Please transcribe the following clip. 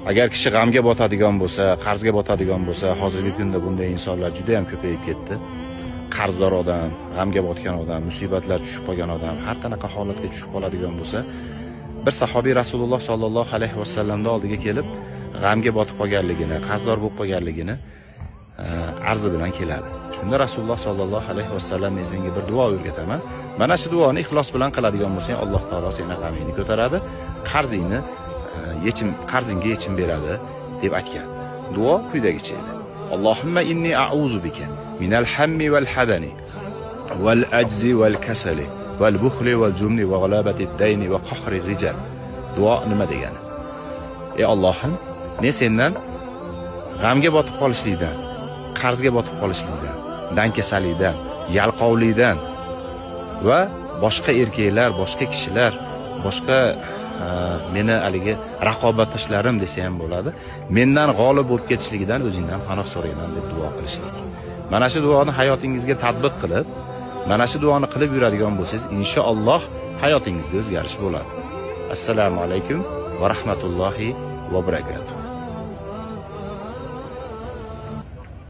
Agar kishi g'amga botadigan bo'lsa, qarzga botadigan bo'lsa, hozirgi kunda bunday insonlar juda ham ko'payib ketdi. Qarzdor odam, g'amga botgan odam, musibatlar tushib qolgan odam, har qanaqa holatga tushib qoladigan bo'lsa, bir sahobiy Rasululloh sollallohu alayhi vasallamning oldiga kelib, g'amga botib qolganligini, qarzdor bo'lib qolganligini arzi bilan keladi. Shunda Rasululloh sollallohu alayhi vasallam men senga bir duo o'rgataman. Mana shu duoni ixlos bilan qiladigan bo'lsang, Alloh taolo seni g'amingni ko'taradi, qarzingga yechim beradi deb aytgan. Duo quyidagicha edi. Allohumma inni a'uzu bika minal hammi wal hadani wal ajzi wal kasali wal bukhli wal jumni wa ghalabati ad-dayni wa qahri rijal. Duo nima degani? Ey Allohim, men sendan g'amga botib qolishlikdan, qarzga botib qolishlikdan, dankasalikdan, yalqovlikdan va boshqa erkaklar, boshqa kishilar, boshqa meni haligi raqobatdoshlarim desa ham bo'ladi, mendan g'olib bo'lib ketishligidan o'zingdan panoh so'rayman deb duo qilishlik. Mana shu duoni hayotingizga tatbiq qilib, mana shu duoni qilib yuradigan bo'lsangiz, inshaalloh hayotingizda o'zgarish bo'ladi. Assalomu alaykum va rahmatullohi va barakatuh.